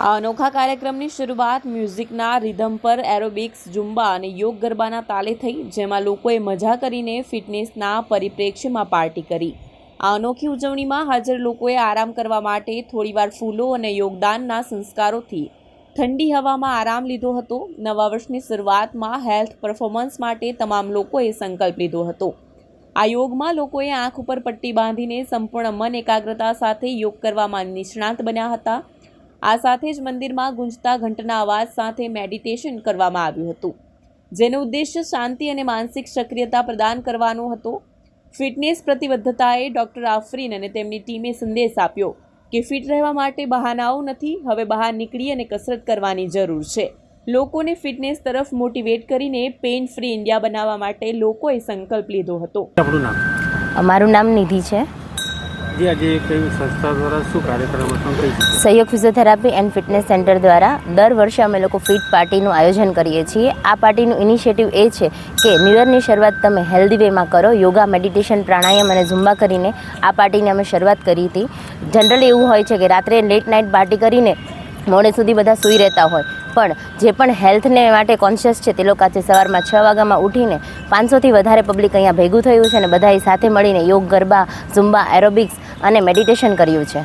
આ અનોખા કાર્યક્રમની શરૂઆત મ્યુઝિકના રિધમ પર એરોબિક્સ, ઝુમ્બા અને યોગ ગરબાના તાલે થઈ, જેમાં લોકોએ મજા કરીને ફિટનેસના પરિપ્રેક્ષ્યમાં પાર્ટી કરી। આ અનોખી ઉજવણીમાં હાજર લોકોએ આરામ કરવા માટે થોડીવાર ફૂલો અને યોગદાનના સંસ્કારોથી ઠંડી હવામાં આરામ લીધો હતો। નવા વર્ષની શરૂઆતમાં હેલ્થ પરફોર્મન્સ માટે તમામ લોકોએ સંકલ્પ લીધો હતો। આ યોગમાં લોકોએ આંખ ઉપર પટ્ટી બાંધીને સંપૂર્ણ મન એકાગ્રતા સાથે યોગ કરવામાં નિષ્ણાત બન્યા હતા। આ સાથે જ મંદિરમાં ગુંજતા ઘંટના અવાજ સાથે મેડિટેશન કરવામાં આવ્યું હતું, જેનો ઉદ્દેશ્ય શાંતિ અને માનસિક સક્રિયતા પ્રદાન કરવાનો હતો। ફિટનેસ પ્રતિબદ્ધતાએ ડૉક્ટર આફરીન અને તેમની ટીમે સંદેશ આપ્યો કે ફિટ રહેવા માટે બહાનાઓ નથી, હવે બહાર નીકળી અને કસરત કરવાની જરૂર છે। લોકોને ફિટનેસ તરફ મોટિવેટ કરીને પેઇન ફ્રી ઇન્ડિયા બનાવવા માટે લોકોએ સંકલ્પ લીધો હતો। મારું નામ નિધિ છે। આજે કઈ સંસ્થા દ્વારા શું કાર્યક્રમ હતો? સહયોગ ફિઝિયોથેરાપી એન્ડ ફિટનેસ સેન્ટર દ્વારા દર વર્ષે અમે લોકો ફિટ પાર્ટીનું આયોજન કરીએ છીએ। આ પાર્ટીનું ઇનિશિયેટિવ એ છે કે ન્યૂ યરની શરૂઆત તમે હેલ્ધી વેમાં કરો, યોગા, મેડિટેશન, પ્રાણાયામ અને ઝુમ્બા કરીને આ પાર્ટીની અમે શરૂઆત કરી હતી। જનરલી એવું હોય છે કે રાત્રે લેટ નાઇટ પાર્ટી કરીને મોડે સુધી બધા સૂઈ રહેતા હોય, પણ જે પણ હેલ્થને માટે કોન્શિયસ છે તે લોકો આજે સવારમાં 6 વાગ્યામાં ઉઠીને 500થી વધારે પબ્લિક અહીંયા ભેગું થયું છે અને બધાએ સાથે મળીને યોગ, ગરબા, ઝુમ્બા, એરોબિક્સ અને મેડિટેશન કર્યું છે।